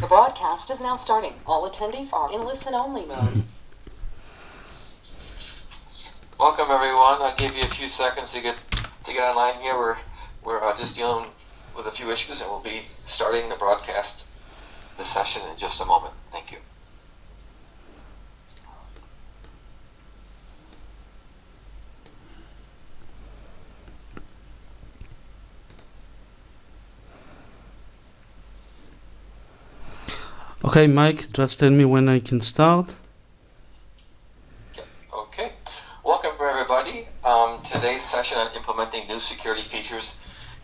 The broadcast is now starting. All attendees are in listen-only mode. Welcome, everyone. I'll give you a few seconds to get online here. We're just dealing with a few issues, and we'll be starting the broadcast, the session, in just a moment. Thank you. Okay, Mike, just tell me when I can start. Okay. Welcome, everybody. Today's session on implementing new security features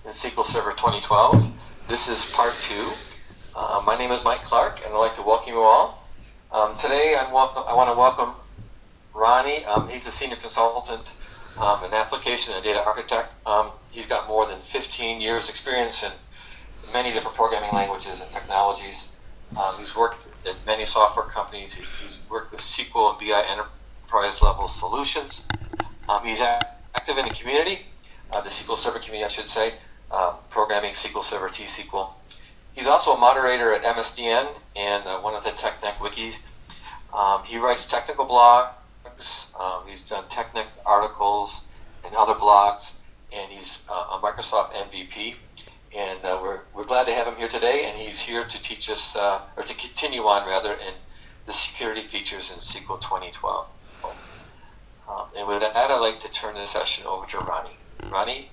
in SQL Server 2012. This is part 2. My name is Mike Clark, and I'd like to welcome you all. Today, I want to welcome Ronnie. He's a senior consultant, an application and data architect. He's got more than 15 years experience in many different programming languages and technologies. He's worked at many software companies. He's worked with SQL and BI enterprise level solutions. He's active in the community, the SQL Server community, I should say, programming SQL Server T-SQL. He's also a moderator at MSDN and one of the TechNet wikis. He writes technical blogs. He's done TechNet articles and other blogs, and he's a Microsoft MVP. And we're glad to have him here today, and he's here to teach us, or to continue on rather, in the security features in SQL 2012. And with that, I'd like to turn the session over to Ronnie. Ronnie?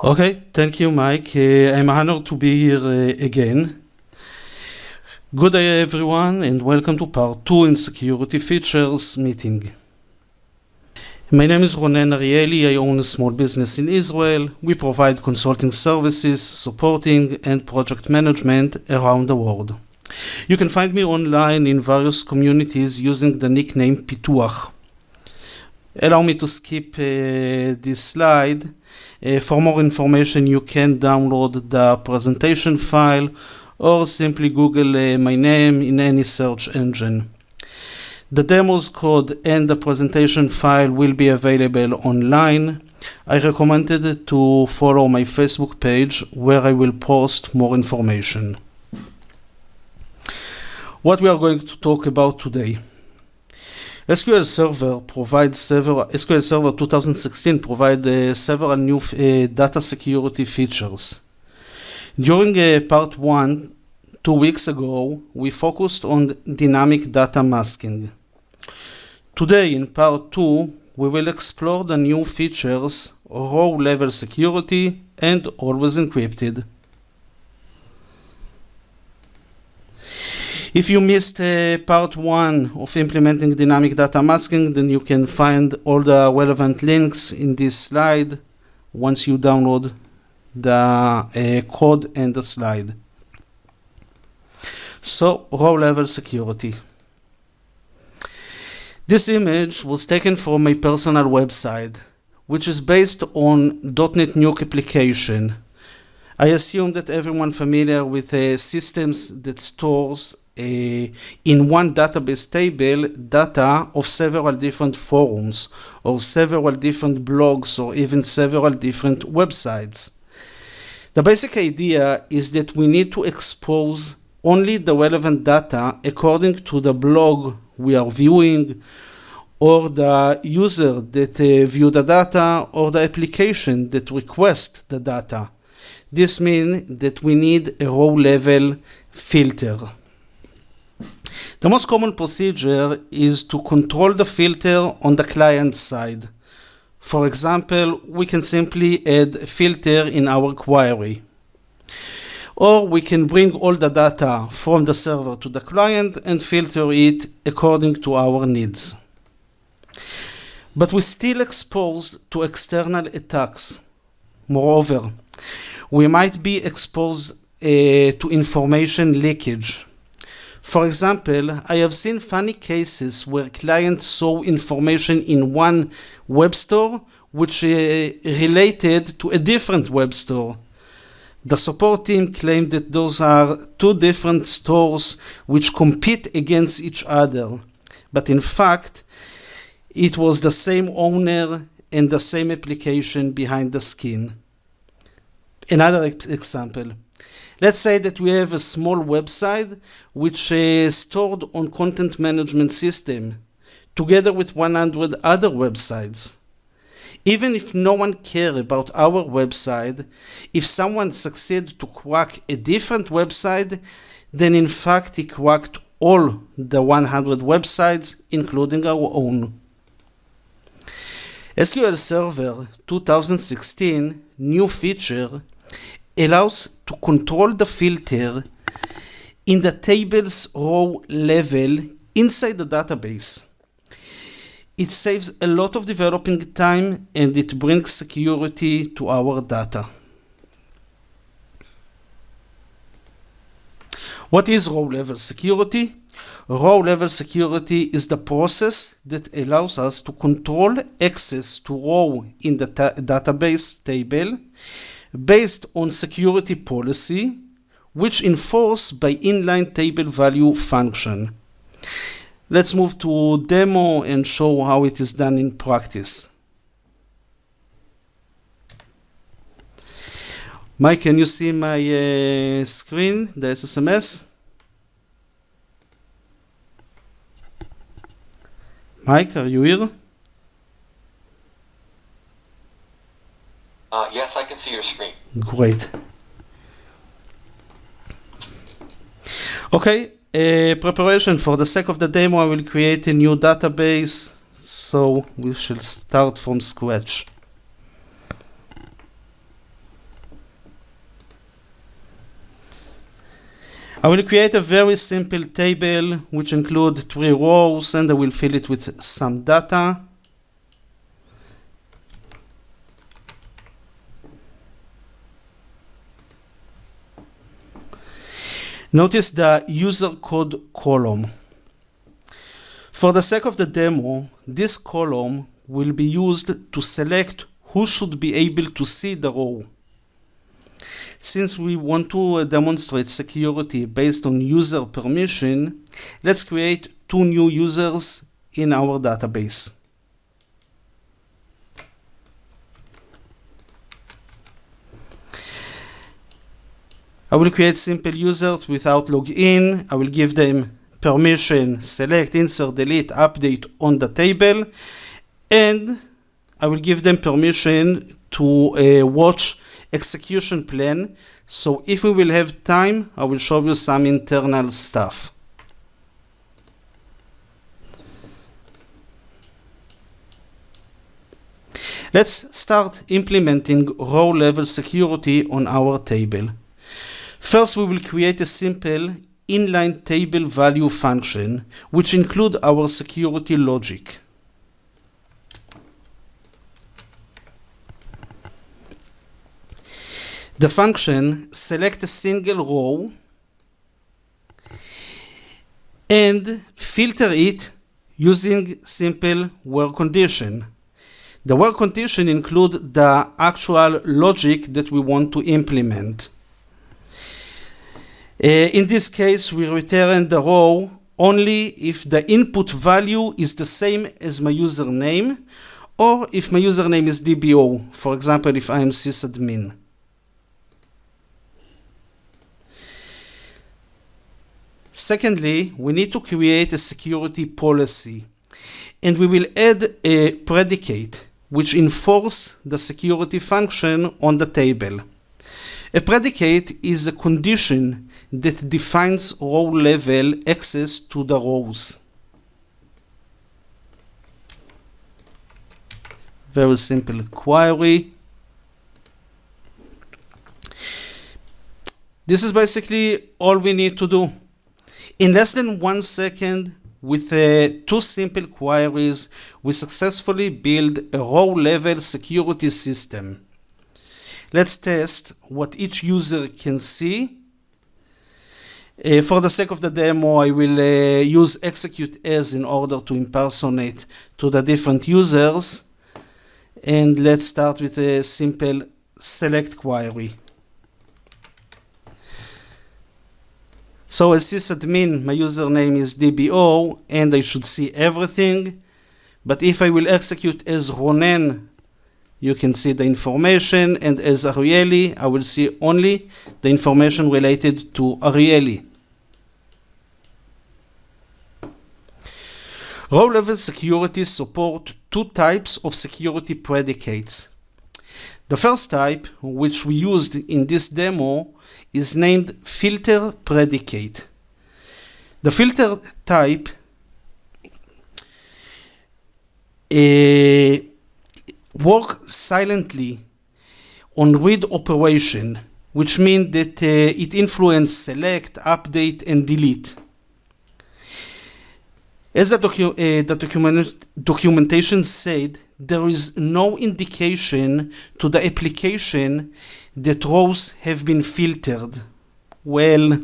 Okay, thank you, Mike. I'm honored to be here again. Good day, everyone, and welcome to part 2 in Security Features meeting. My name is Ronen Arieli. I own a small business in Israel. We provide consulting services, supporting, and project management around the world. You can find me online in various communities using the nickname Pituach. Allow me to skip this slide. For more information, you can download the presentation file or simply Google my name in any search engine. The demos code and the presentation file will be available online. I recommended to follow my Facebook page where I will post more information. What we are going to talk about today. SQL Server 2016 provides several new data security features. During part 1, 2 weeks ago, we focused on dynamic data masking. Today, in part 2, we will explore the new features, row-level security, and always encrypted. If you missed part 1 of implementing dynamic data masking, then you can find all the relevant links in this slide once you download the code and the slide. So, row-level security. This image was taken from my personal website, which is based on .NET Nuke application. I assume that everyone familiar with systems that stores in one database table data of several different forums or several different blogs or even several different websites. The basic idea is that we need to expose only the relevant data according to the blog we are viewing, or the user that view the data, or the application that requests the data. This means that we need a row-level filter. The most common procedure is to control the filter on the client side. For example, we can simply add a filter in our query. Or we can bring all the data from the server to the client and filter it according to our needs. But we're still exposed to external attacks. Moreover, we might be exposed to information leakage. For example, I have seen funny cases where clients saw information in one web store which related to a different web store. The support team claimed that those are two different stores which compete against each other, but in fact, it was the same owner and the same application behind the skin. Another example. Let's say that we have a small website which is stored on content management system together with 100 other websites. Even if no one cares about our website, if someone succeeds to crack a different website, then in fact he cracked all the 100 websites, including our own. SQL Server 2016 new feature allows to control the filter in the table's row level inside the database. It saves a lot of developing time and it brings security to our data. What is row level security? Row level security is the process that allows us to control access to row in the database table based on security policy, which enforced by inline table value function. Let's move to demo and show how it is done in practice. Mike, can you see my screen, the SSMS? Mike, are you here? Yes, I can see your screen. Great. Okay, preparation. For the sake of the demo, I will create a new database, so we shall start from scratch. I will create a very simple table which includes 3 rows, and I will fill it with some data. Notice the user code column. For the sake of the demo, this column will be used to select who should be able to see the row. Since we want to demonstrate security based on user permission, let's create 2 new users in our database. I will create simple users without login. I will give them permission, select, insert, delete, update on the table, and I will give them permission to watch execution plan. So if we will have time, I will show you some internal stuff. Let's start implementing row level security on our table. First, we will create a simple inline table value function which include our security logic. The function select a single row and filter it using simple where condition. The where condition include the actual logic that we want to implement. In this case, we return the row only if the input value is the same as my username, or if my username is DBO, for example, if I am sysadmin. Secondly, we need to create a security policy, and we will add a predicate which enforces the security function on the table. A predicate is a condition that defines row level access to the rows. Very simple query. This is basically all we need to do. In less than 1 second, with 2 simple queries, we successfully build a row-level security system. Let's test what each user can see. For the sake of the demo, I will use execute as in order to impersonate to the different users. And let's start with a simple select query. So as sysadmin, my username is DBO and I should see everything. But if I will execute as Ronen, you can see the information, and as Arieli, I will see only the information related to Arieli. Row-level security support two types of security predicates. The first type, which we used in this demo, is named filter predicate. The filter type works silently on read operation, which means that it influences select, update, and delete. As the documentation said, there is no indication to the application that rows have been filtered. Well,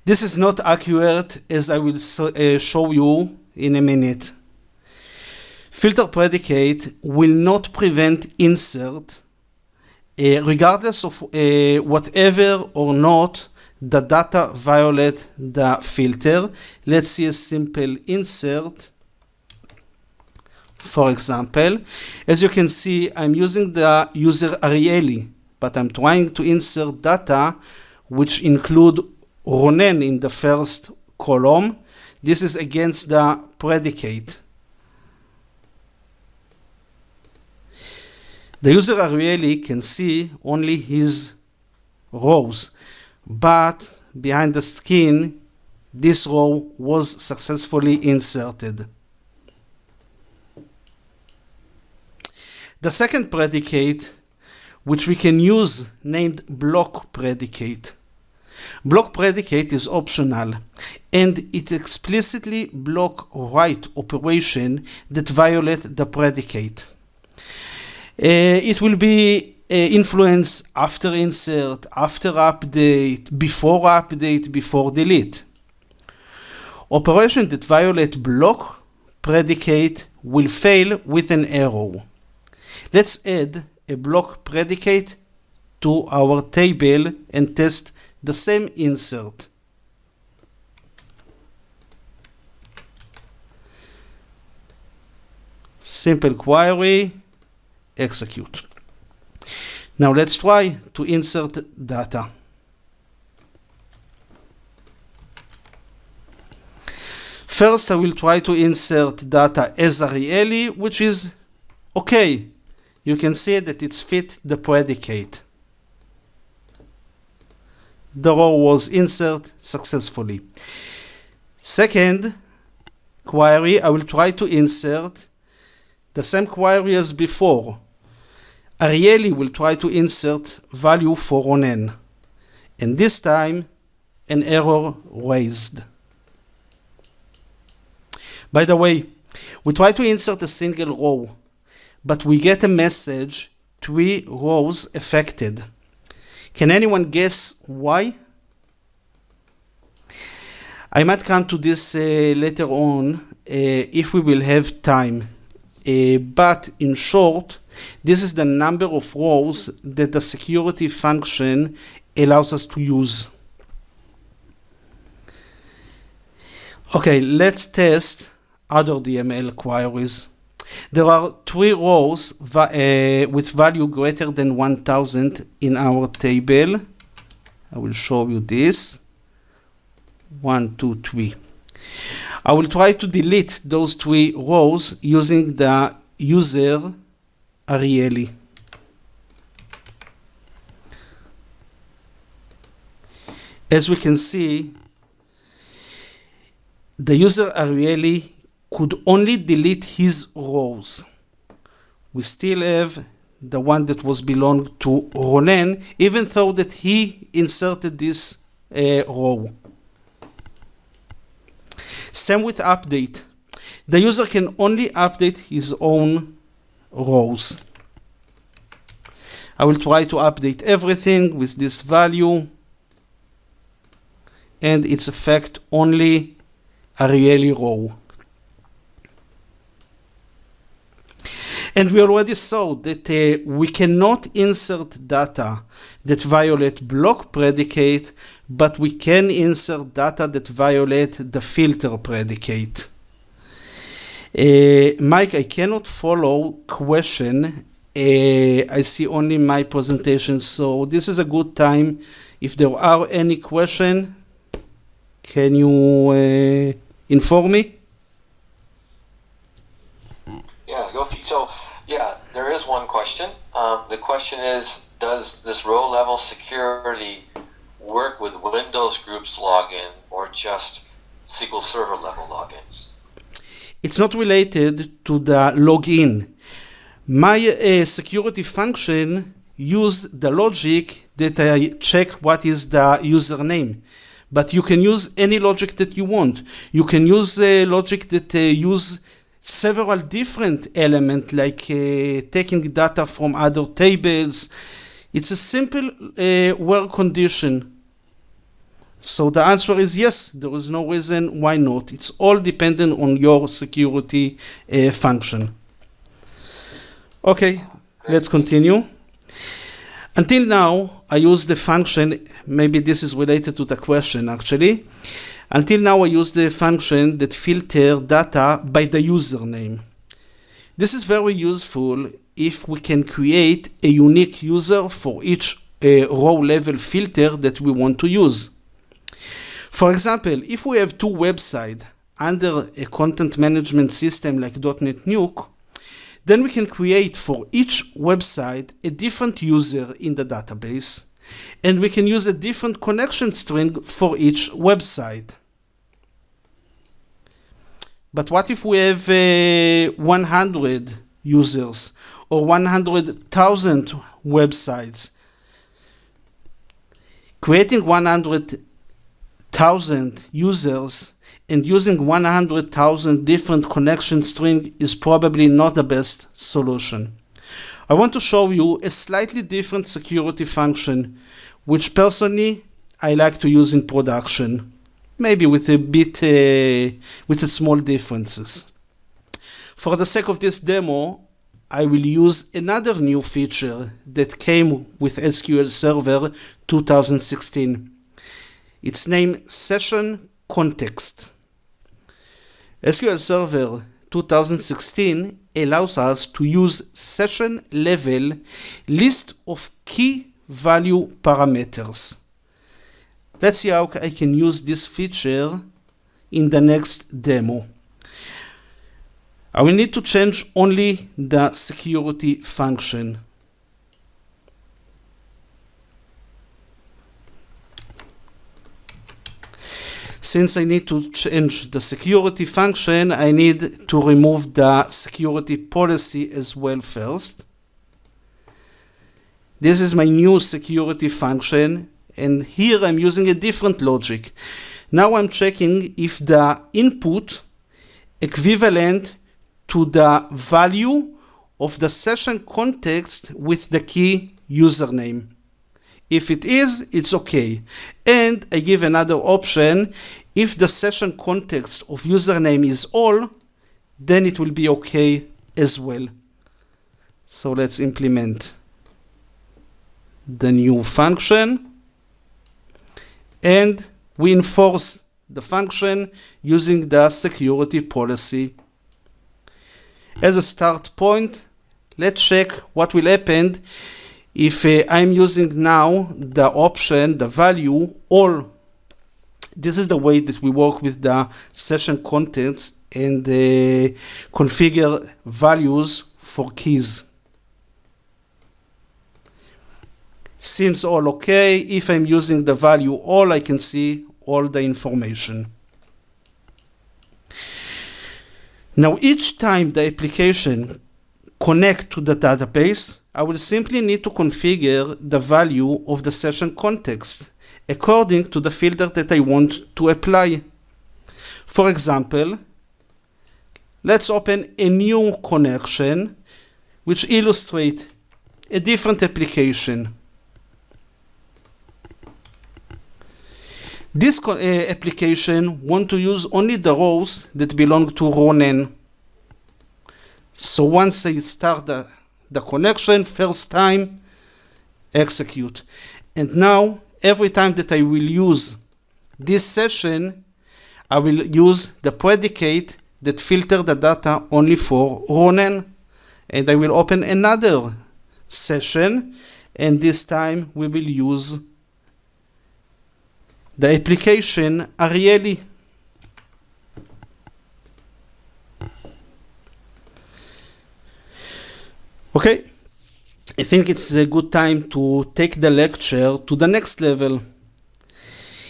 this is not accurate, as I will show you in a minute. Filter predicate will not prevent insert, regardless of whatever or not the data violate the filter. Let's see a simple insert. For example, as you can see, I'm using the user Arieli, but I'm trying to insert data which include Ronen in the first column. This is against the predicate. The user Arieli can see only his rows, but behind the skin, this row was successfully inserted. The second predicate, which we can use, named block predicate. Block predicate is optional, and it explicitly blocks write operation that violate the predicate. It will be influence after insert, after update, before delete. Operation that violate block predicate will fail with an error. Let's add a block predicate to our table and test the same insert. Simple query, execute. Now let's try to insert data. First, I will try to insert data as Arieli, which is okay. You can see that it's fit the predicate. The row was inserted successfully. Second query, I will try to insert the same query as before. Arieli will try to insert value for Ronen, and this time an error raised. By the way, we try to insert a single row, but we get a message 3 rows affected. Can anyone guess why? I might come to this later on if we will have time. But in short, this is the number of rows that the security function allows us to use. Okay, let's test other DML queries. There are 3 rows with value greater than 1000 in our table. I will show you this. 1, 2, 3. I will try to delete those 3 rows using the user Arieli. As we can see, the user Arieli could only delete his rows. We still have the one that was belonged to Ronen, even though that he inserted this row. Same with update. The user can only update his own rows. I will try to update everything with this value, and its affect only Arieli row. And we already saw that we cannot insert data that violate block predicate, but we can insert data that violate the filter predicate. Mike, I cannot follow question. I see only my presentation, so this is a good time. If there are any questions, can you inform me? Yeah, Yofi. So, yeah, there is one question. The question is, does this row-level security work with Windows Group's login or just SQL Server level logins? It's not related to the login. My security function use the logic that I check what is the username. But you can use any logic that you want. You can use a logic that use several different elements, like taking data from other tables. It's a simple work condition. So the answer is yes, there is no reason why not. It's all dependent on your security function. Okay, let's continue. Until now, I use the function, maybe this is related to the question actually. Until now, I use the function that filter data by the username. This is very useful if we can create a unique user for each row level filter that we want to use. For example, if we have two websites under a content management system like .NET Nuke, then we can create for each website a different user in the database, and we can use a different connection string for each website. But what if we have 100 users or 100,000 websites? Creating 100,000 users and using 100,000 different connection string is probably not the best solution. I want to show you a slightly different security function, which personally I like to use in production, maybe with a bit, with a small differences. For the sake of this demo, I will use another new feature that came with SQL Server 2016. It's named Session Context. SQL Server 2016 allows us to use session level list of key value parameters. Let's see how I can use this feature in the next demo. I will need to change only the security function. Since I need to change the security function, I need to remove the security policy as well first. This is my new security function, and here I'm using a different logic. Now I'm checking if the input equivalent to the value of the session context with the key username. If it is, it's okay. And I give another option. If the session context of username is all, then it will be okay as well. So let's implement the new function. And we enforce the function using the security policy. As a start point, let's check what will happen if I'm using now the option, the value, all. This is the way that we work with the session context and configure values for keys. Seems all okay. If I'm using the value all, I can see all the information. Now, each time the application connect to the database, I will simply need to configure the value of the session context according to the filter that I want to apply. For example, let's open a new connection which illustrates a different application. This application wants to use only the rows that belong to row n. So once I start the connection, first time, execute. And now, every time that I will use this session, I will use the predicate that filter the data only for row n. and I will open another session, and this time we will use the application Ariely. Okay, I think it's a good time to take the lecture to the next level.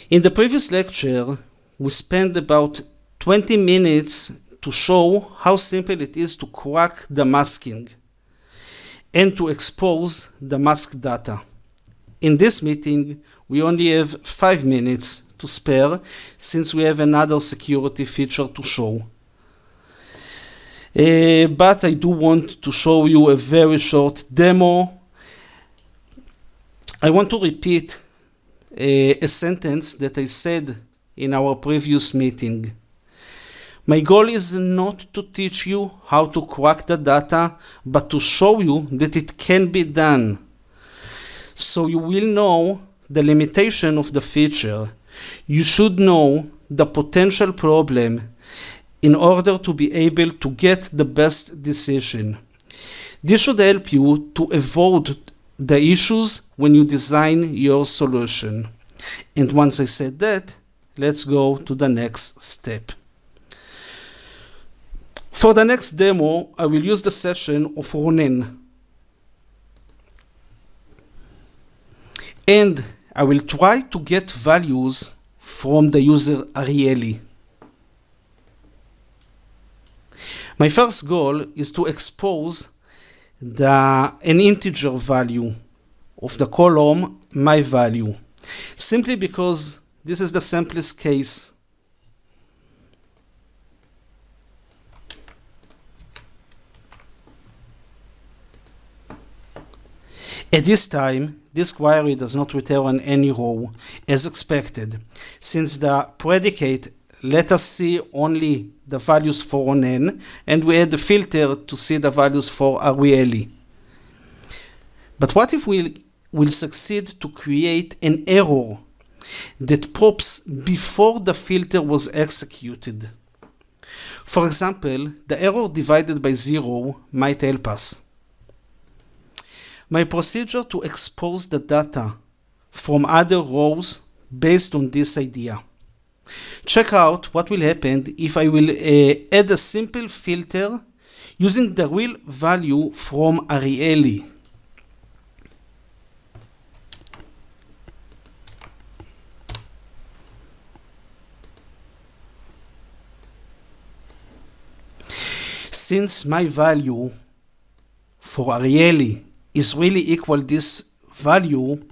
In the previous lecture, we spent about 20 minutes to show how simple it is to crack the masking and to expose the masked data. In this meeting, we only have 5 minutes to spare since we have another security feature to show. But I do want to show you a very short demo. I want to repeat a sentence that I said in our previous meeting. My goal is not to teach you how to crack the data, but to show you that it can be done. So you will know the limitation of the feature. You should know the potential problem in order to be able to get the best decision. This should help you to avoid the issues when you design your solution. And once I said that, let's go to the next step. For the next demo, I will use the session of Ronen. And I will try to get values from the user Ariely. My first goal is to expose an integer value of the column my value, simply because this is the simplest case. At this time, this query does not return any row as expected, since the predicate let us see only the values for Ronen, and we add the filter to see the values for Ariely. But what if we will succeed to create an error that pops before the filter was executed? For example, the error divided by 0 might help us. My procedure to expose the data from other rows based on this idea. Check out what will happen if I will add a simple filter using the real value from Ariely. Since my value for Ariely is really equal this value,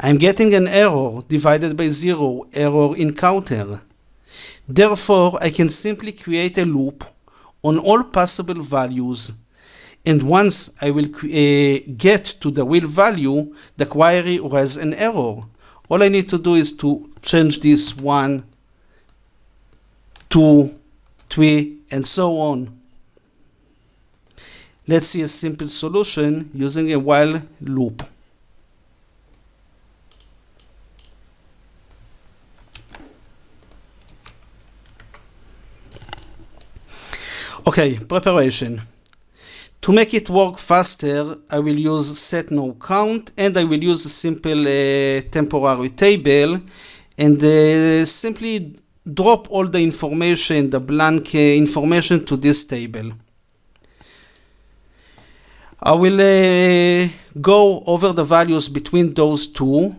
I'm getting an error divided by 0, error encounter. Therefore, I can simply create a loop on all possible values, and once I will get to the real value, the query has an error. All I need to do is to change this 1, 2, 3, and so on. Let's see a simple solution using a while loop. Okay, preparation. To make it work faster, I will use setNoCount, and I will use a simple temporary table, and simply drop all the information, the blank information, to this table. I will go over the values between those two.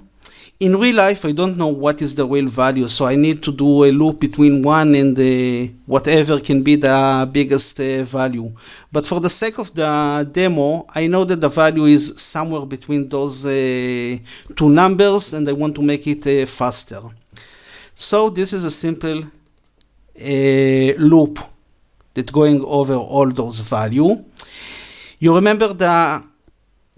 In real life, I don't know what is the real value, so I need to do a loop between 1 and whatever can be the biggest value. But for the sake of the demo, I know that the value is somewhere between those two numbers, and I want to make it faster. So this is a simple loop that's going over all those values. You remember the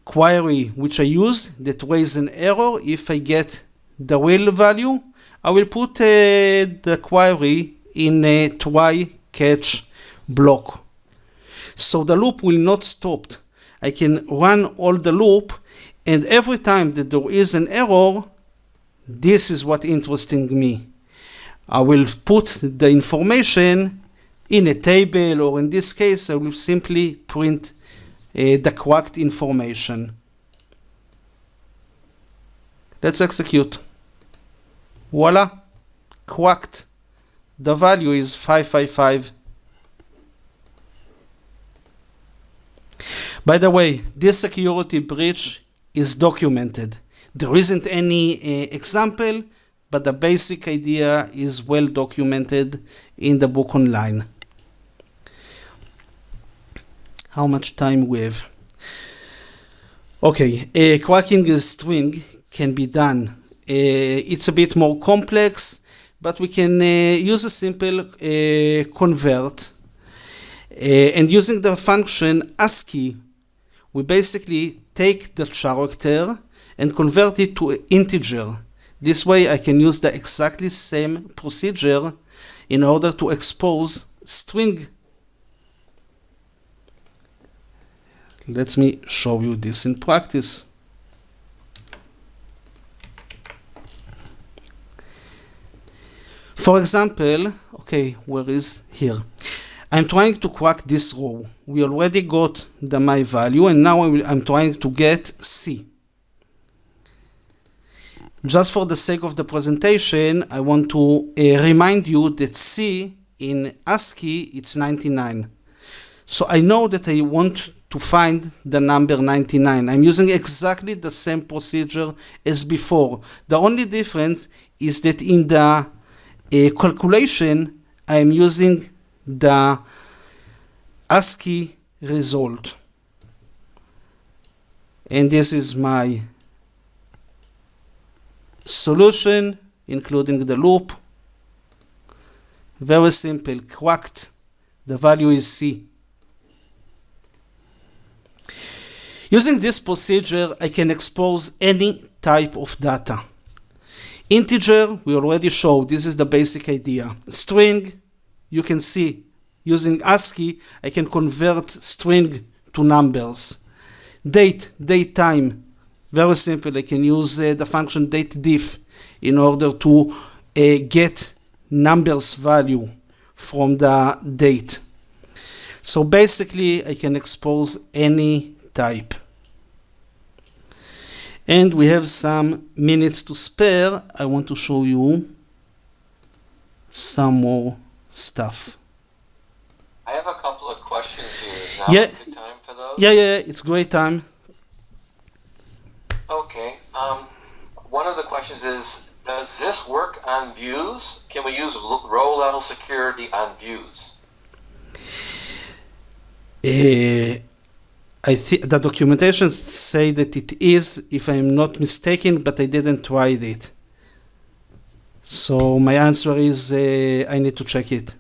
query which I use that raise an error. If I get the real value, I will put the query in a try catch block. So the loop will not stop. I can run all the loop, and every time that there is an error, this is what interesting me. I will put the information in a table, or in this case, I will simply print the correct information. Let's execute. Voila, correct. The value is 555. By the way, this security breach is documented. There isn't any example, but the basic idea is well documented in the book online. How much time we have? Okay, cracking a string can be done. It's a bit more complex, but we can use a simple convert. And using the function ASCII, we basically take the character and convert it to an integer. This way I can use the exactly same procedure in order to expose string. Let me show you this in practice. For example, okay, where is here? I'm trying to crack this row. We already got the my value, and now I'm trying to get C. Just for the sake of the presentation, I want to remind you that C in ASCII it's 99. So I know that I want to find the number 99. I'm using exactly the same procedure as before. The only difference is that in the calculation, I'm using the ASCII result. And this is my solution, including the loop. Very simple, cracked. The value is C. Using this procedure, I can expose any type of data. Integer, we already showed, this is the basic idea. String, you can see, using ASCII, I can convert string to numbers. Date, date time, very simple. I can use the function dateDiff in order to get numbers value from the date. So basically, I can expose any type. And we have some minutes to spare. I want to show you some more stuff. I have a couple of questions here. Is now Yeah. a good time for those? Yeah, it's great time. Okay. One of the questions is, does this work on views? Can we use row level security on views? I think the documentation say that it is, if I'm not mistaken, but I didn't try it. So my answer is I need to check it.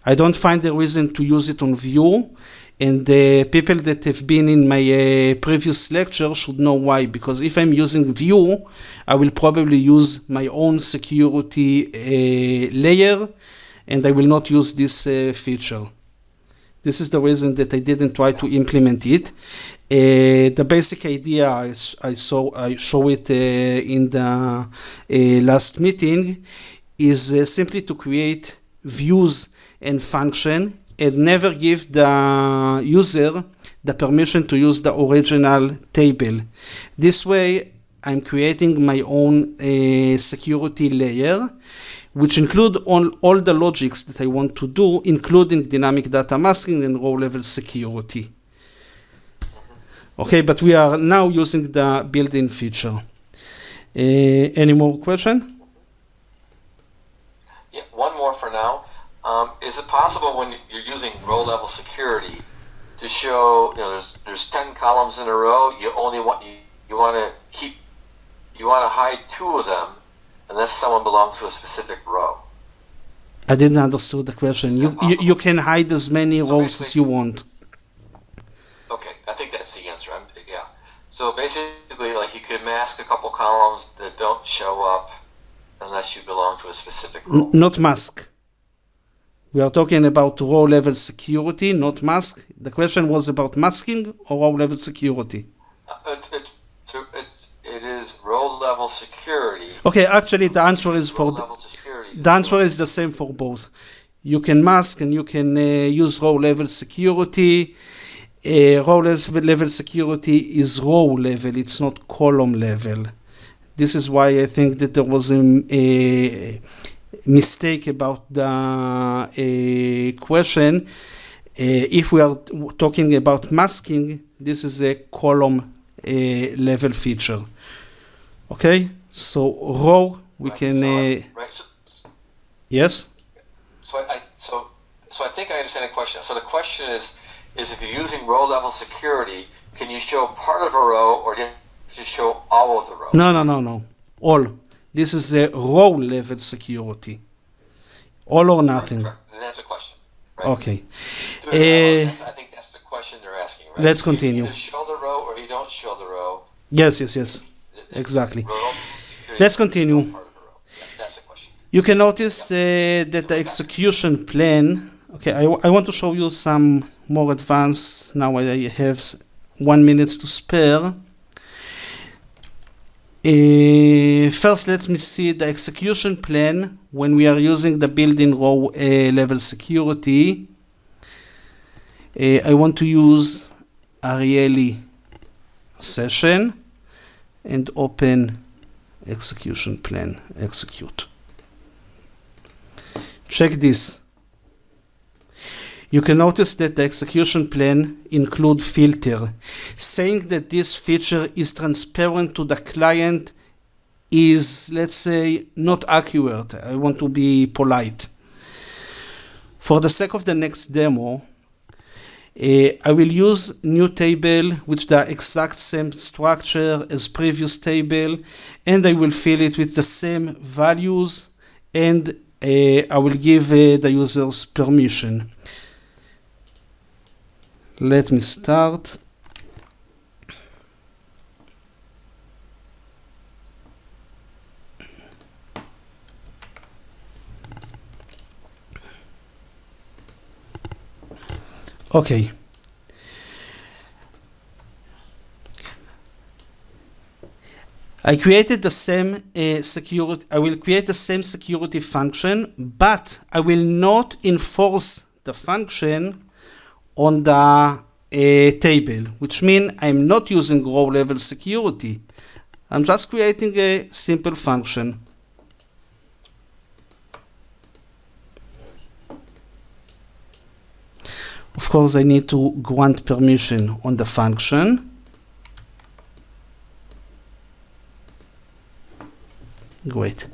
I don't find a reason to use it on view, and the people that have been in my previous lecture should know why, because if I'm using view, I will probably use my own security layer, and I will not use this feature. This is the reason that I didn't try to implement it. The basic idea, I show it in the last meeting, is simply to create views and function and never give the user the permission to use the original table. This way, I'm creating my own security layer, which include all the logics that I want to do, including dynamic data masking and row level security. Okay, but we are now using the built-in feature. Any more question? Yeah, one more for now. Is it possible when you're using row level security to show, there's 10 columns in a row, you want to hide 2 of them unless someone belongs to a specific row? I didn't understand the question. You can hide as many rows as you want. Okay, I think that's the answer. Yeah. So basically, like, you could mask a couple columns that don't show up unless you belong to a specific row. Not mask. We are talking about row level security, not mask. The question was about masking or row level security. It is row level security. Okay, actually the answer is Row level security. the answer is the same for both. you can mask and you can use row level security. Row level security is row level, it's not column level. This is why I think that there was a mistake about the question. If we are talking about masking, this is a column level feature. Okay, so row we can. Yes. So I think I understand the question. So the question is if you're using row level security, can you show part of a row or do you show all of the row? No. All. This is the row level security. All or nothing. Right. That's a question. Right? Okay. I think that's the question they're asking. Right? Let's continue. You either show the row or you don't show the row. Yes. Exactly. Let's continue. Yeah, that's the question. You can notice that the execution plan. Okay, I want to show you some more advanced. Now I have 1 minute to spare. First, let me see the execution plan when we are using the built-in row level security. I want to use Ariely session and open execution plan. Execute. Check this. You can notice that the execution plan include filter. Saying that this feature is transparent to the client is, let's say, not accurate. I want to be polite. For the sake of the next demo, I will use new table with the exact same structure as previous table, and I will fill it with the same values, and I will give the users permission. Let me start. Okay. I created the same security. I will create the same security function, but I will not enforce the function on the table, which means I'm not using row level security. I'm just creating a simple function. Of course, I need to grant permission on the function. Great.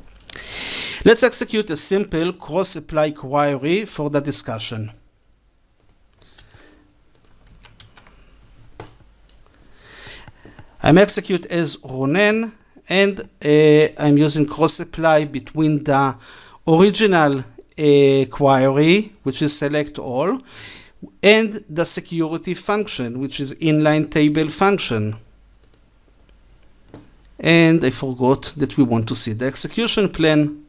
Let's execute a simple cross-apply query for the discussion. I'm execute as Ronen, and I'm using cross-apply between the original query, which is select all, and the security function, which is inline table function. And I forgot that we want to see the execution plan.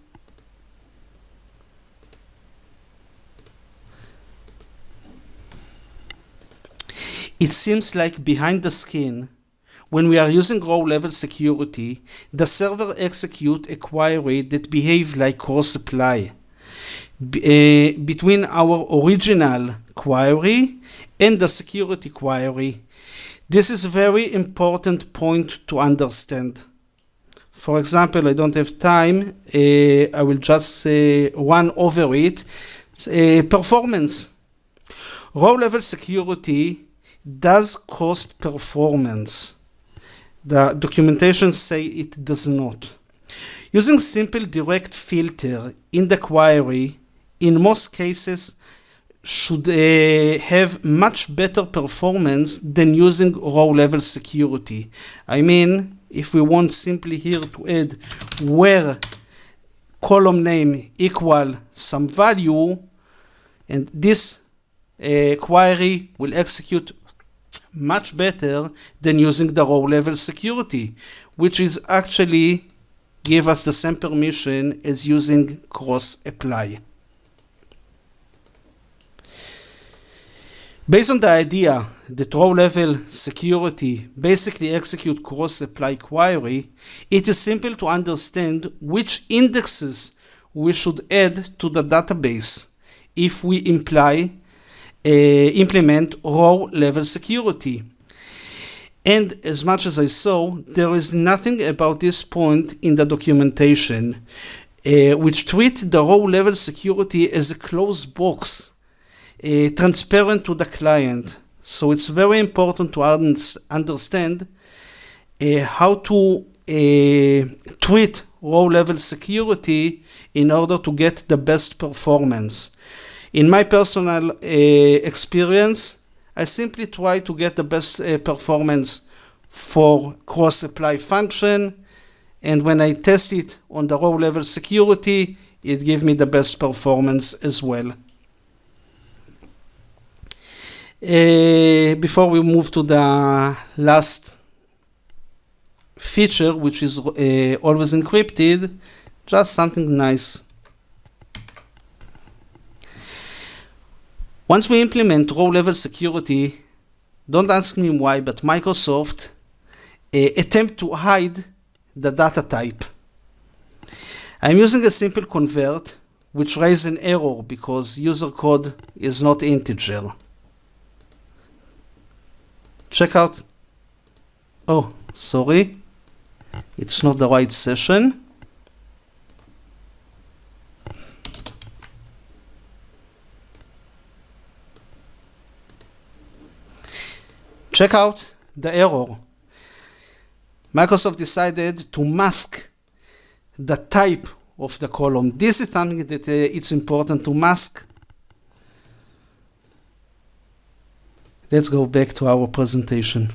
It seems like behind the skin, when we are using row level security, the server execute a query that behave like cross-apply between our original query and the security query. This is a very important point to understand. For example, I don't have time. I will just run over it. Performance. Row level security does cost performance. The documentation say it does not. Using simple direct filter in the query, in most cases, should have much better performance than using row level security. I mean, if we want simply here to add where column name equal some value, and this query will execute much better than using the row level security, which is actually give us the same permission as using cross apply. Based on the idea that row level security basically execute cross apply query, it is simple to understand which indexes we should add to the database. if we implement row-level security. And as much as I saw, there is nothing about this point in the documentation which treat the row-level security as a closed box, transparent to the client. So it's very important to understand how to treat row-level security in order to get the best performance. In my personal experience, I simply try to get the best performance for cross-apply function, and when I test it on the row-level security, it gives me the best performance as well. Before we move to the last feature, which is always encrypted, just something nice. Once we implement row-level security, don't ask me why, but Microsoft attempt to hide the data type. I'm using a simple convert, which raises an error because user code is not integer. Check out. Oh, sorry. It's not the right session. Check out the error. Microsoft decided to mask the type of the column. This is something that it's important to mask. Let's go back to our presentation.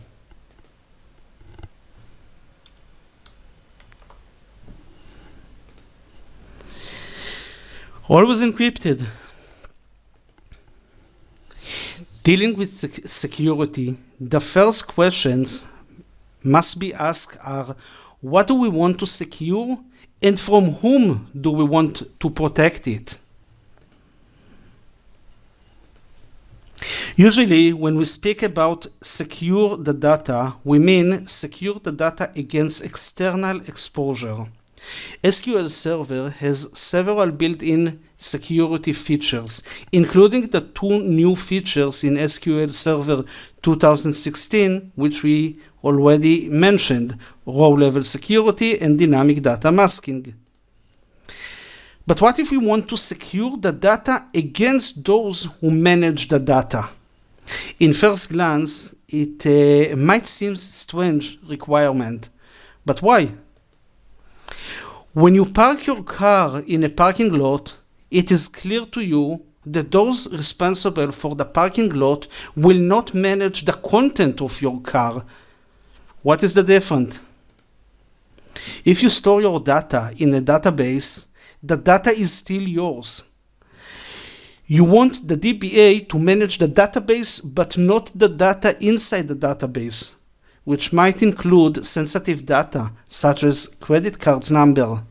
Always encrypted. Dealing with security, the first questions must be asked are, what do we want to secure and from whom do we want to protect it? Usually, when we speak about secure the data, we mean secure the data against external exposure. SQL Server has several built-in security features, including the two new features in SQL Server 2016, which we already mentioned, row-level security and dynamic data masking. But what if we want to secure the data against those who manage the data? In first glance, it might seem strange requirement, but why? When you park your car in a parking lot, it is clear to you that those responsible for the parking lot will not manage the content of your car. What is the difference? If you store your data in a database, the data is still yours. You want the DBA to manage the database, but not the data inside the database, which might include sensitive data, such as credit card number.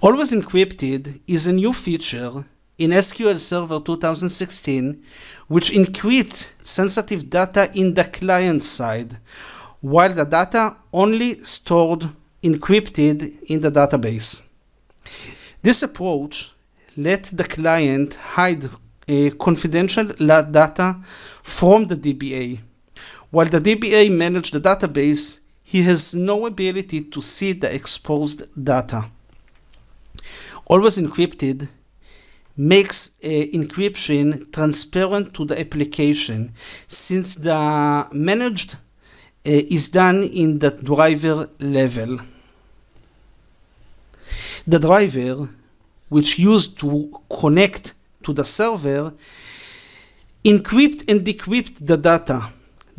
Always encrypted is a new feature in SQL Server 2016, which encrypts sensitive data in the client side, while the data only stored encrypted in the database. This approach lets the client hide confidential data from the DBA. While the DBA manages the database, he has no ability to see the exposed data. Always encrypted makes encryption transparent to the application, since the managed is done in the driver level. The driver, which used to connect to the server, encrypt and decrypt the data.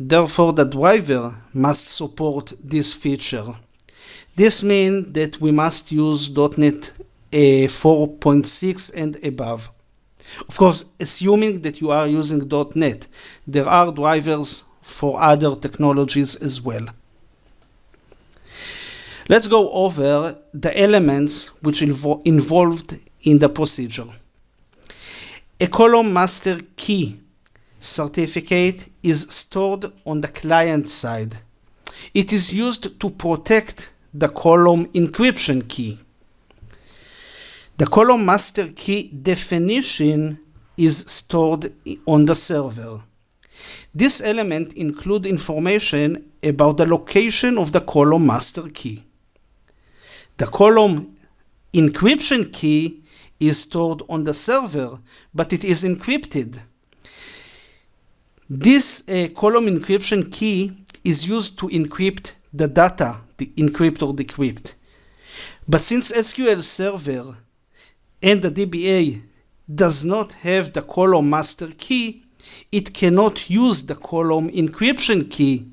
Therefore, the driver must support this feature. This means that we must use .NET 4.6 and above. Of course, assuming that you are using .NET, there are drivers for other technologies as well. Let's go over the elements which involved in the procedure. A column master key certificate is stored on the client side. It is used to protect the column encryption key. The column master key definition is stored on the server. This element includes information about the location of the column master key. The column encryption key is stored on the server, but it is encrypted. This column encryption key is used to encrypt the data, the encrypt or decrypt. But since SQL Server and the DBA does not have the column master key, it cannot use the column encryption key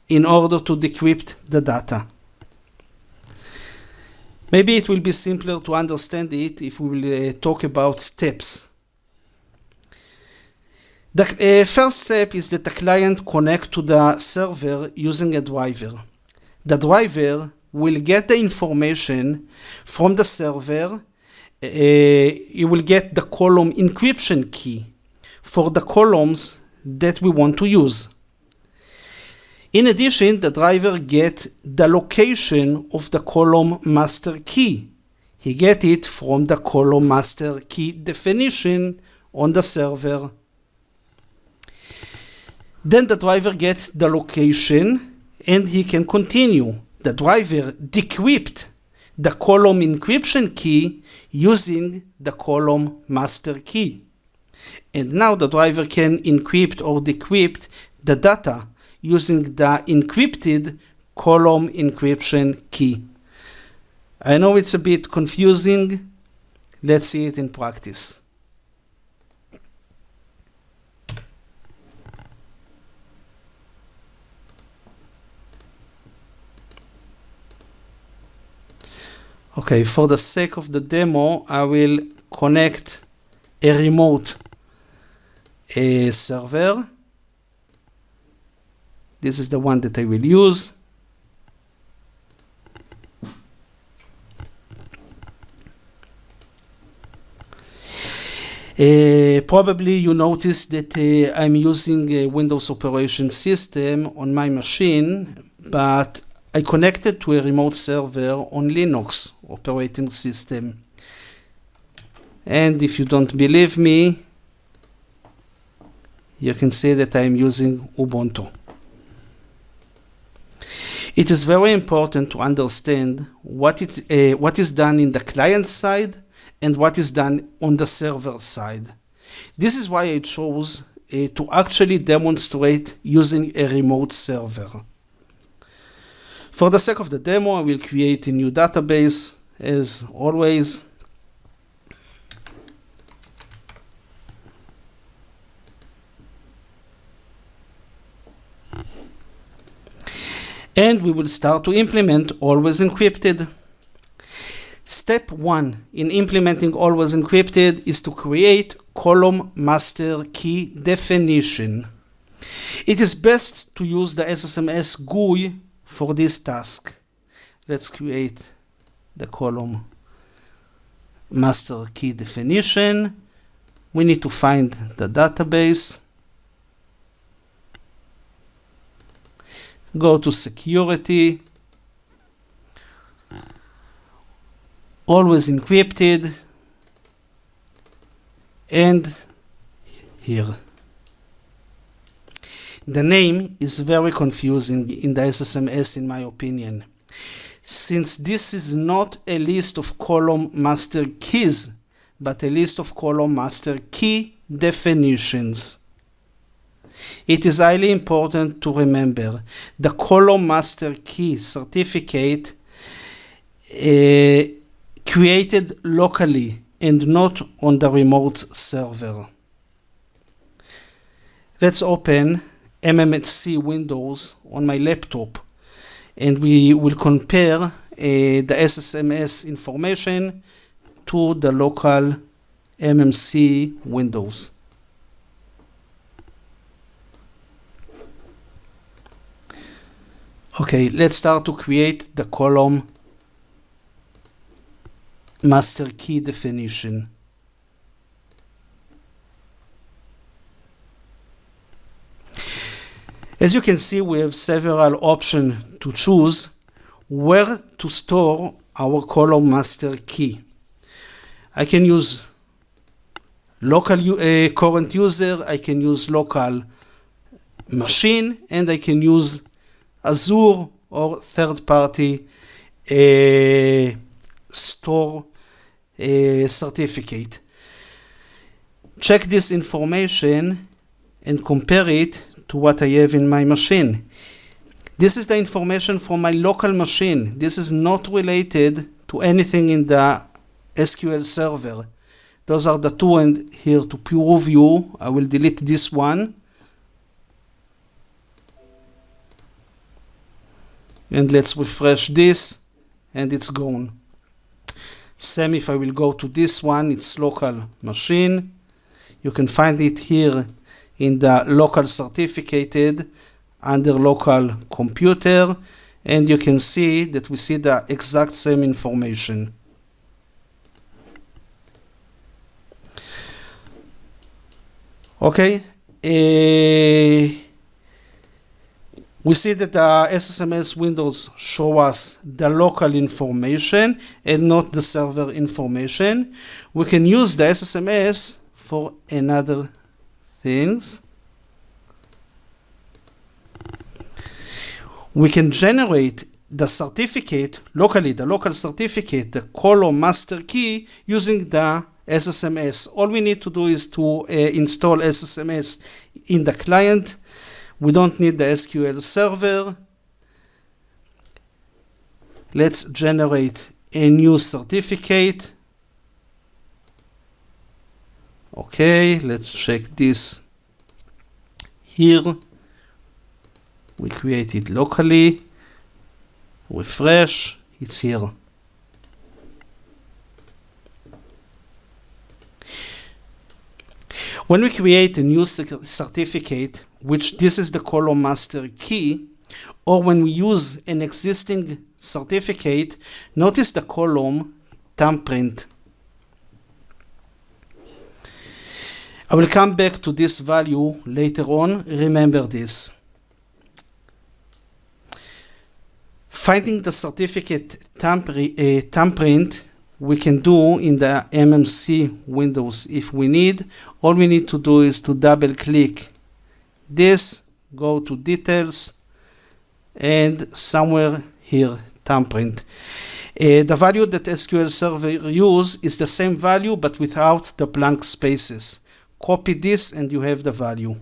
in order to decrypt the data. Maybe it will be simpler to understand it if we will talk about steps. The first step is that the client connects to the server using a driver. The driver will get the information from the server. You will get the column encryption key for the columns that we want to use. In addition, the driver gets the location of the column master key. He gets it from the column master key definition on the server. Then the driver gets the location and he can continue. The driver decrypts the column encryption key using the column master key. And now the driver can encrypt or decrypt the data using the encrypted column encryption key. I know it's a bit confusing. Let's see it in practice. Okay, for the sake of the demo, I will connect a remote server. This is the one that I will use. Probably you noticed that I'm using a Windows operation system on my machine, but I connected to a remote server on Linux operating system. And if you don't believe me, you can see that I'm using Ubuntu. It is very important to understand what is done in the client side and what is done on the server side. This is why I chose to actually demonstrate using a remote server. For the sake of the demo, I will create a new database as always. And we will start to implement Always Encrypted. Step 1 in implementing Always Encrypted is to create column master key definition. It is best to use the SSMS GUI for this task. Let's create the column master key definition. We need to find the database. Go to security, Always Encrypted, and here. The name is very confusing in the SSMS in my opinion, since this is not a list of column master keys, but a list of column master key definitions. It is highly important to remember the column master key certificate created locally and not on the remote server. Let's open MMC Windows on my laptop and we will compare the SSMS information to the local MMC Windows. Okay, let's start to create the column master key definition. As you can see, we have several options to choose where to store our column master key. I can use local current user, I can use local machine, and I can use Azure or third-party store certificate. Check this information and compare it to what I have in my machine. This is the information from my local machine. This is not related to anything in the SQL server. Those are the two, and here to pure view, I will delete this one. And let's refresh this, and it's gone. Same if I will go to this one, it's local machine. You can find it here in the local certificated under local computer, and you can see that we see the exact same information. Okay, we see that the SSMS windows show us the local information and not the server information. We can use the SSMS for another things. We can generate the certificate locally, the local certificate, the column master key, using the SSMS. All we need to do is to install SSMS in the client. We don't need the SQL server. Let's generate a new certificate. Okay, let's check this here. We create it locally. Refresh, it's here. When we create a new certificate, which this is the column master key, or when we use an existing certificate, notice the column thumbprint. I will come back to this value later on. Remember this. Finding the certificate thumbprint we can do in the MMC windows if we need. All we need to do is to double click this, go to details, and somewhere here thumbprint. The value that SQL Server use is the same value but without the blank spaces. Copy this and you have the value.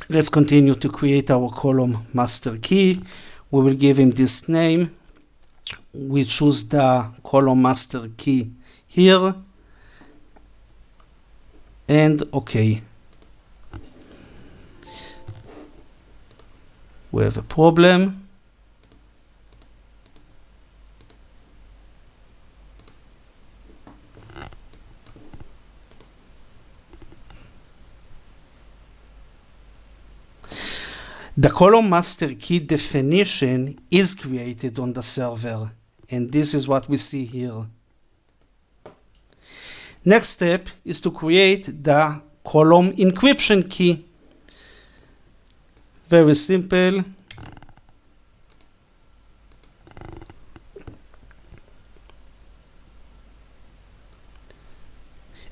Let's continue to create our column master key. We will give him this name. We choose the column master key here. And OK. We have a problem. The column master key definition is created on the server, and this is what we see here. Next step is to create the column encryption key. Very simple.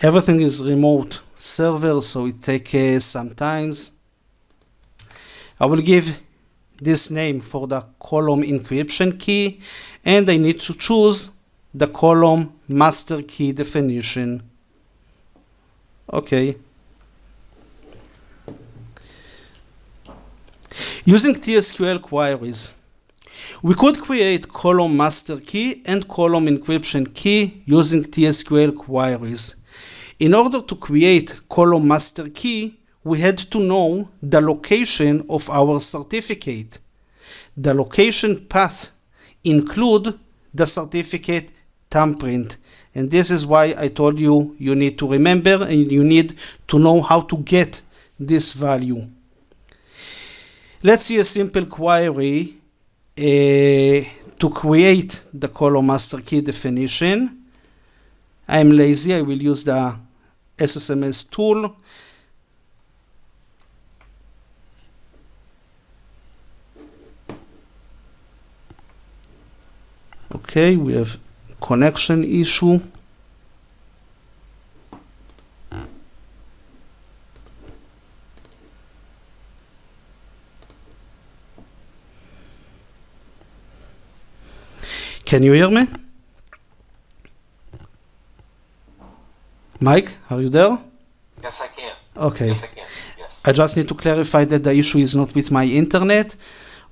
Everything is remote server, so it takes some time. I will give this name for the column encryption key, and I need to choose the column master key definition. Okay. Using TSQL queries, we could create column master key and column encryption key using TSQL queries. In order to create column master key, we had to know the location of our certificate. The location path include the certificate thumbprint. And this is why I told you you need to remember and you need to know how to get this value. Let's see a simple query to create the column master key definition. I'm lazy, I will use the SSMS tool. Okay, we have connection issue. Can you hear me? Mike, are you there? Yes, I can. Okay. Yes, I can. Yes. I just need to clarify that the issue is not with my internet.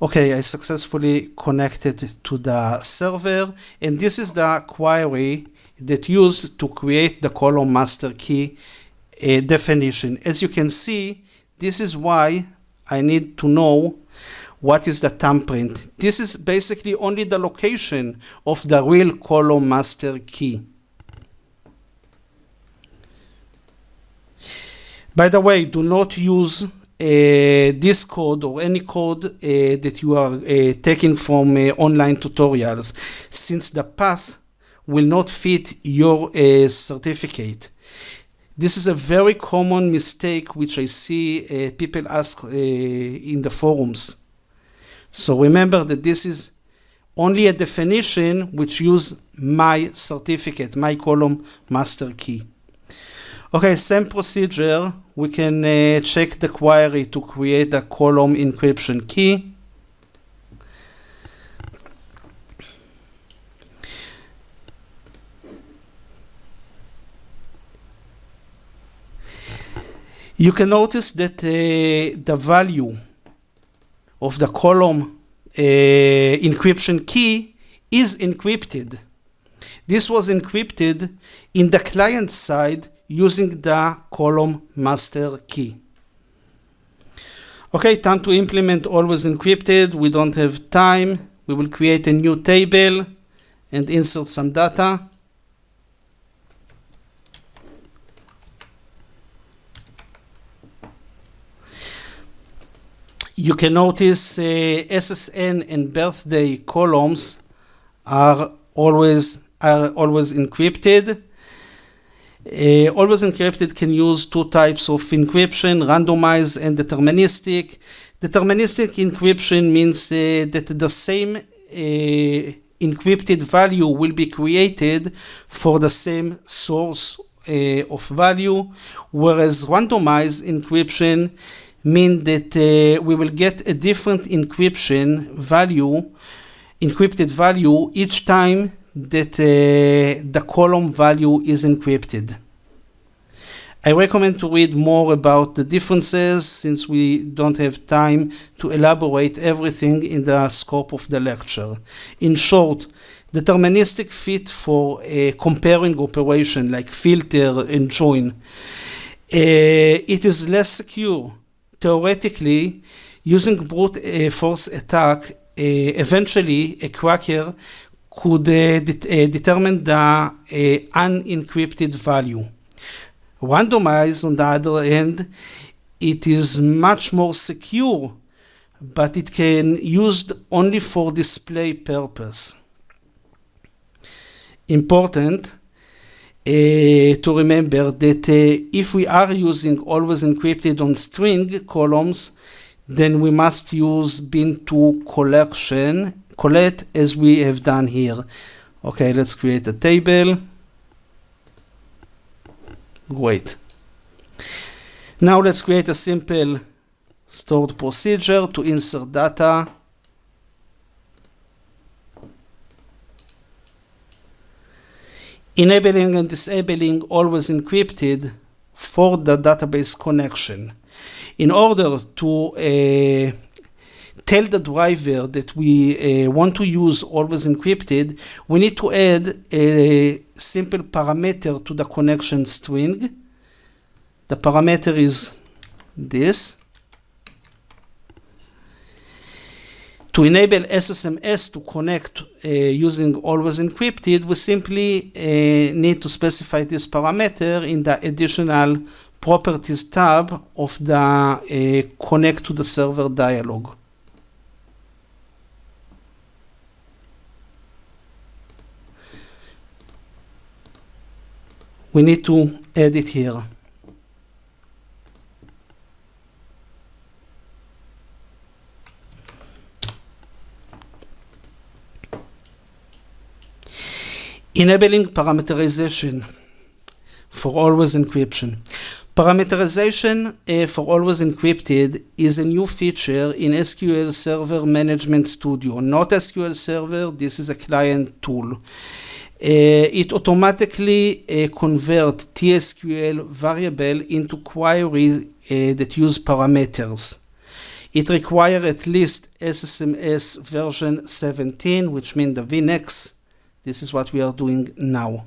Okay, I successfully connected to the server, and this is the query that used to create the column master key definition. As you can see, this is why I need to know what is the thumbprint. This is basically only the location of the real column master key. By the way, do not use this code or any code that you are taking from online tutorials, since the path will not fit your certificate. This is a very common mistake which I see people ask in the forums. So remember that this is only a definition which use my certificate, my column master key. Okay, same procedure. We can check the query to create a column encryption key. You can notice that the value of the column encryption key is encrypted. This was encrypted in the client side using the column master key. Okay, time to implement always encrypted. We don't have time. We will create a new table and insert some data. You can notice SSN and birthday columns are always encrypted. Always encrypted can use two types of encryption, randomized and deterministic. Deterministic encryption means that the same encrypted value will be created for the same source of value, whereas randomized encryption means that we will get a different encrypted value each time that the column value is encrypted. I recommend to read more about the differences since we don't have time to elaborate everything in the scope of the lecture. In short, deterministic fit for comparing operation like filter and join. It is less secure. Theoretically, using brute force attack, eventually a cracker could determine the unencrypted value. Randomized, on the other hand, it is much more secure, but it can used only for display purpose. Important to remember that if we are using always encrypted on string columns, then we must use bin2 collect as we have done here. Okay, let's create a table. Great. Now let's create a simple stored procedure to insert data. Enabling and disabling always encrypted for the database connection. In order to tell the driver that we want to use always encrypted, we need to add a simple parameter to the connection string. The parameter is this. To enable SSMS to connect using always encrypted, we simply need to specify this parameter in the additional properties tab of the connect to the server dialog. We need to add it here. Enabling parameterization for always encryption. Parameterization for always encrypted is a new feature in SQL Server Management Studio. Not SQL Server, this is a client tool. It automatically converts TSQL variable into queries that use parameters. It requires at least SSMS version 17, which means the VNext. This is what we are doing now.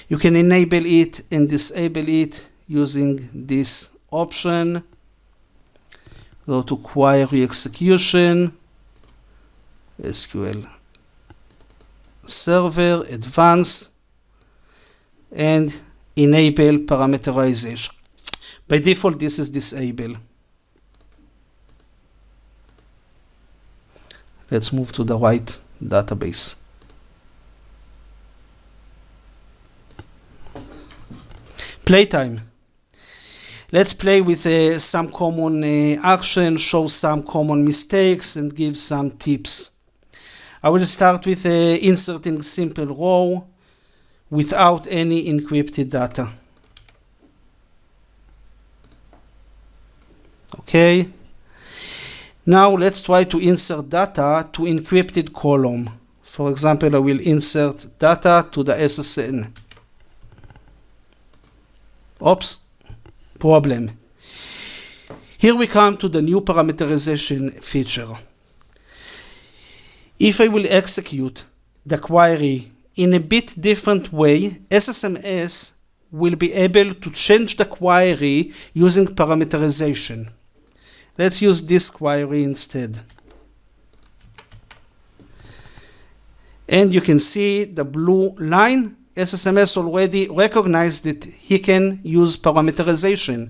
You can enable it and disable it using this option. Go to query execution, SQL Server, Advanced, and enable parameterization. By default, this is disabled. Let's move to the right database. Playtime. Let's play with some common action, show some common mistakes, and give some tips. I will start with inserting simple row without any encrypted data. Okay. Now let's try to insert data to encrypted column. For example, I will insert data to the SSN. Oops, problem. Here we come to the new parameterization feature. If I will execute the query in a bit different way, SSMS will be able to change the query using parameterization. Let's use this query instead. And you can see the blue line. SSMS already recognized that he can use parameterization.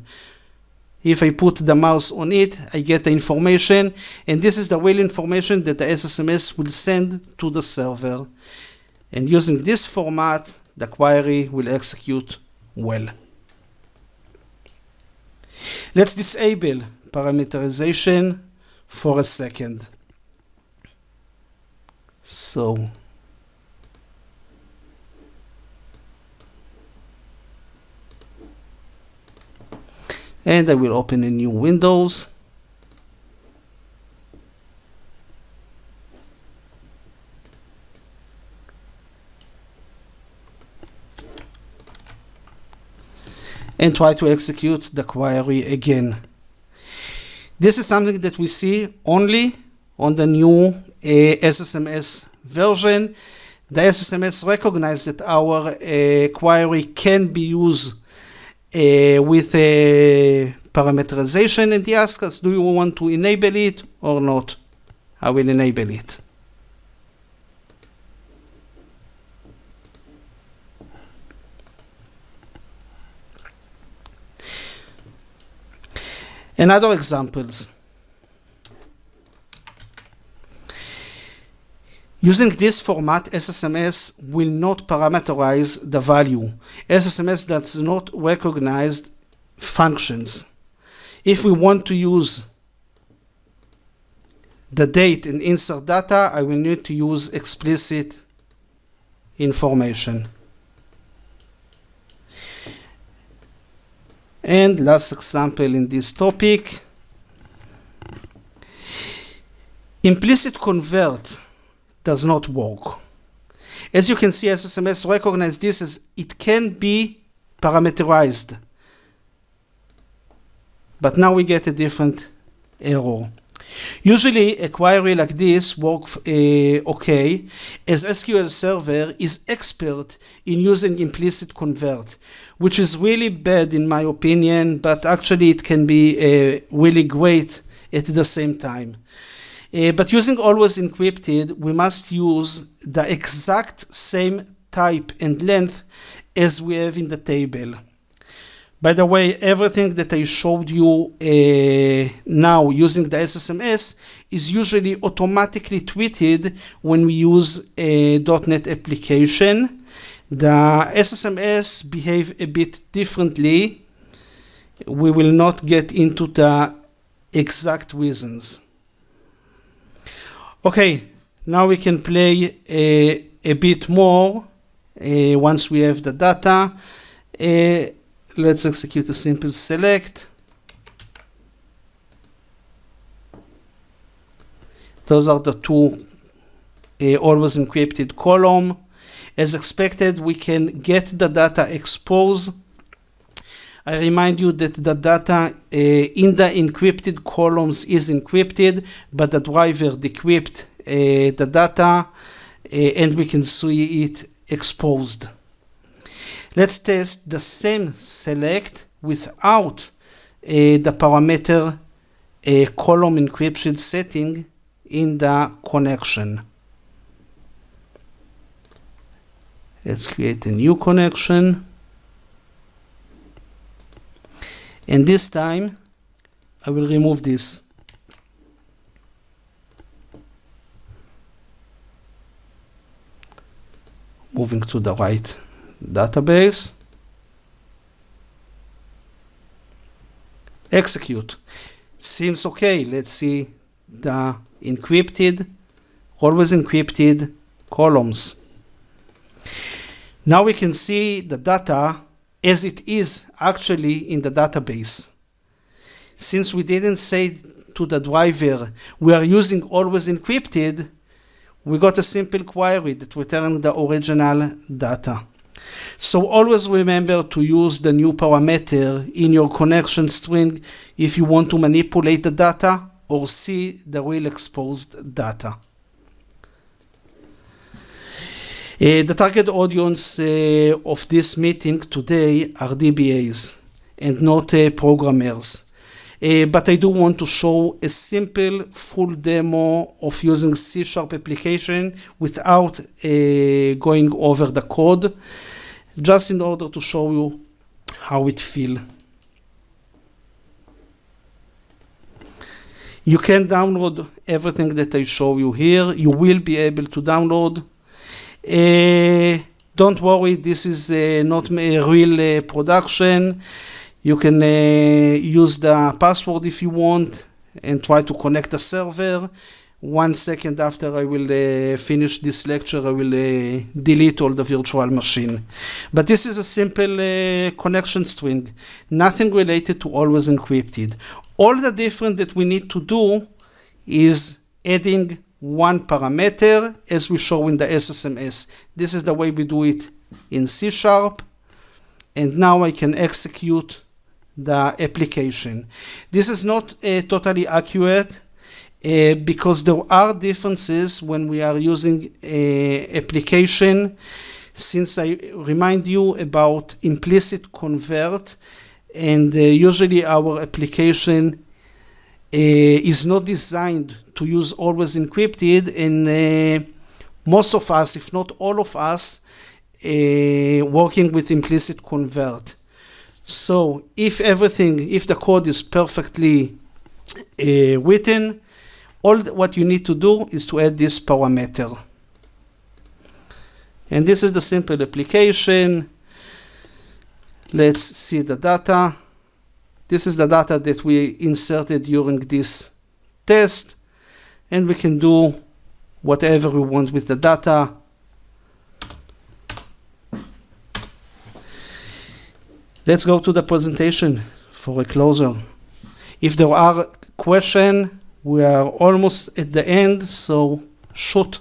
If I put the mouse on it, I get the information, and this is the real information that the SSMS will send to the server. And using this format, the query will execute well. Let's disable parameterization for a second. And I will open a new Windows. And try to execute the query again. This is something that we see only on the new SSMS version. The SSMS recognizes that our query can be used with parameterization, and he asks us, do you want to enable it or not? I will enable it. Another examples. Using this format, SSMS will not parameterize the value. SSMS does not recognize functions. If we want to use the date and insert data, I will need to use explicit information. And last example in this topic, implicit convert does not work. As you can see, SSMS recognizes this as it can be parameterized. But now we get a different error. Usually a query like this works okay, as SQL Server is expert in using implicit convert, which is really bad in my opinion, but actually it can be really great at the same time. But using always encrypted, we must use the exact same type and length as we have in the table. By the way, everything that I showed you now using the SSMS is usually automatically tweeted when we use a .NET application. The SSMS behave a bit differently. We will not get into the exact reasons. Okay, now we can play a bit more once we have the data. Let's execute a simple select. Those are the two always encrypted column. As expected, we can get the data exposed. I remind you that the data in the encrypted columns is encrypted, but the driver decrypt the data and we can see it exposed. Let's test the same select without the parameter column encryption setting in the connection. Let's create a new connection. And this time I will remove this. Moving to the right database. Execute. Seems okay. Let's see the encrypted, always encrypted columns. Now we can see the data as it is actually in the database. Since we didn't say to the driver we are using always encrypted, we got a simple query that returns the original data. So always remember to use the new parameter in your connection string if you want to manipulate the data or see the real exposed data. The target audience of this meeting today are DBAs and not programmers. But I do want to show a simple full demo of using C# application without going over the code, just in order to show you how it feels. You can download everything that I show you here. You will be able to download. Don't worry, this is not a real production. You can use the password if you want and try to connect the server. 1 second after I will finish this lecture, I will delete all the virtual machine. But this is a simple connection string, nothing related to always encrypted. All the difference that we need to do is adding one parameter as we show in the SSMS. This is the way we do it in C#. And now I can execute the application. This is not totally accurate because there are differences when we are using application. Since I remind you about implicit convert, and usually our application is not designed to use always encrypted, and most of us, if not all of us, working with implicit convert. So if the code is perfectly written, all what you need to do is to add this parameter. And this is the simple application. Let's see the data. This is the data that we inserted during this test, and we can do whatever we want with the data. Let's go to the presentation for a closer. If there are questions, we are almost at the end, so shoot.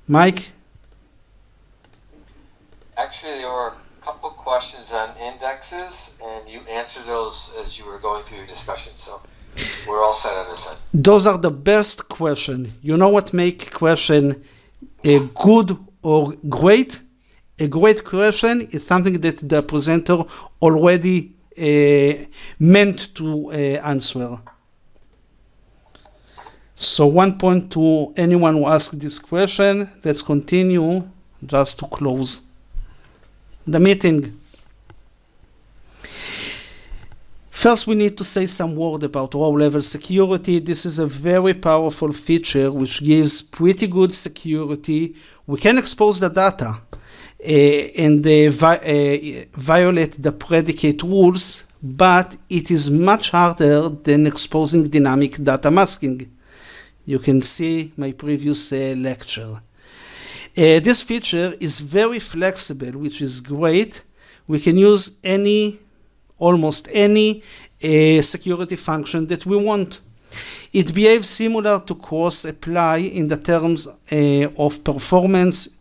Mike? Actually, there were a couple questions on indexes, and you answered those as you were going through your discussion, so we're all set on this end. Those are the best questions. You know what makes question a good or great? A great question is something that the presenter already meant to answer. So 1 point to anyone who asked this question. Let's continue just to close the meeting. First, we need to say some word about row-level security. This is a very powerful feature which gives pretty good security. We can expose the data and violate the predicate rules, but it is much harder than exposing dynamic data masking. You can see my previous lecture. This feature is very flexible, which is great. We can use almost any security function that we want. It behaves similar to cross-apply in the terms of performance,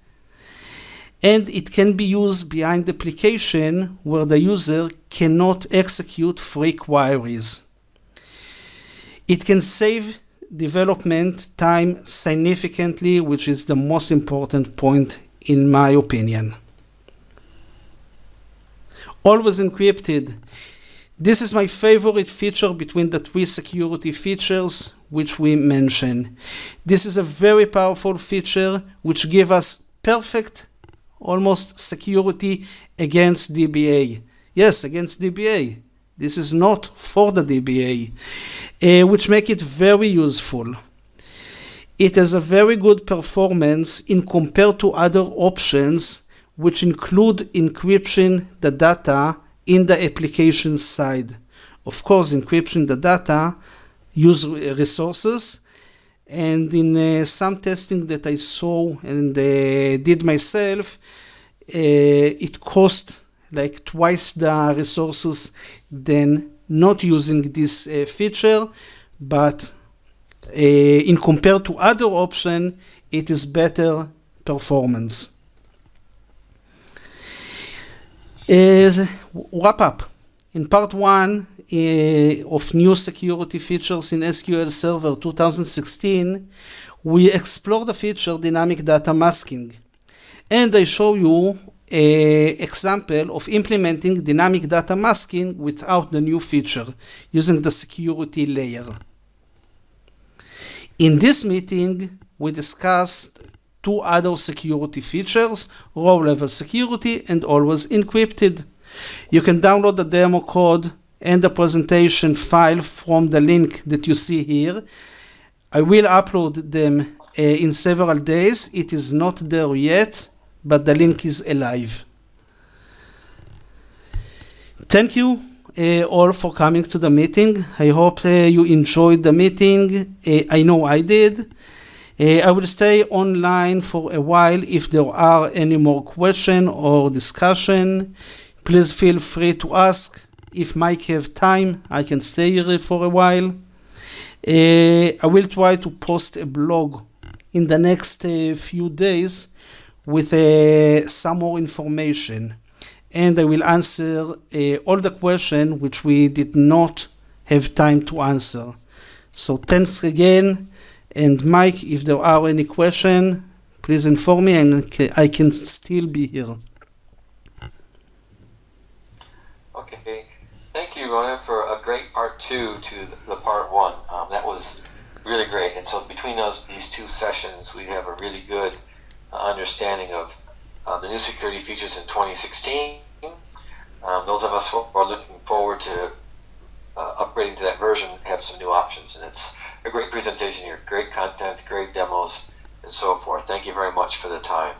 and it can be used behind the application where the user cannot execute free queries. It can save development time significantly, which is the most important point in my opinion. Always encrypted. This is my favorite feature between the three security features which we mentioned. This is a very powerful feature which gives us perfect, almost security against DBA. Yes, against DBA. This is not for the DBA, which make it very useful. It has a very good performance in compared to other options which include encryption the data in the application side. Of course, encryption the data use resources, and in some testing that I saw and did myself, it cost like twice the resources than not using this feature, but in compared to other option, it is better performance. Wrap up. In part 1 of new security features in SQL Server 2016, we explore the feature dynamic data masking, and I show you an example of implementing dynamic data masking without the new feature using the security layer. In this meeting, we discussed two other security features, row-level security and always encrypted. You can download the demo code and the presentation file from the link that you see here. I will upload them in several days. It is not there yet, but the link is alive. Thank you all for coming to the meeting. I hope you enjoyed the meeting. I know I did. I will stay online for a while. If there are any more questions or discussion, please feel free to ask. If Mike have time, I can stay here for a while. I will try to post a blog in the next few days with some more information, and I will answer all the questions which we did not have time to answer. So thanks again. And Mike, if there are any questions, please inform me and I can still be here. Okay. Thank you, Ronan, for a great part 2 to the part 1. That was really great. And so between these two sessions, we have a really good understanding of the new security features in 2016. Those of us who are looking forward to upgrading to that version have some new options, and it's a great presentation here, great content, great demos, and so forth. Thank you very much for the time.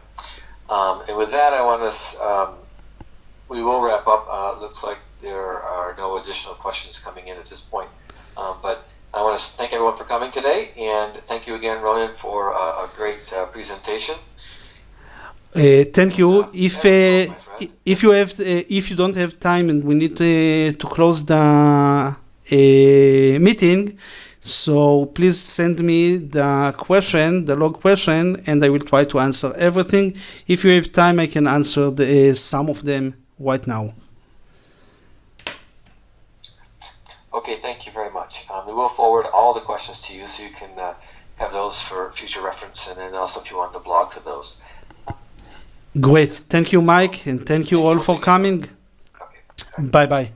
And with that, I want to, we will wrap up. Looks like there are no additional questions coming in at this point, but I want to thank everyone for coming today, and thank you again, Ronan, for a great presentation. Thank you. If you don't have time and we need to close the meeting, so please send me the log question, and I will try to answer everything. If you have time, I can answer some of them right now. Okay, thank you very much. We will forward all the questions to you, so you can have those for future reference, and then also if you want to blog to those. Great. Thank you, Mike, and thank you all for coming. Okay. Bye-bye.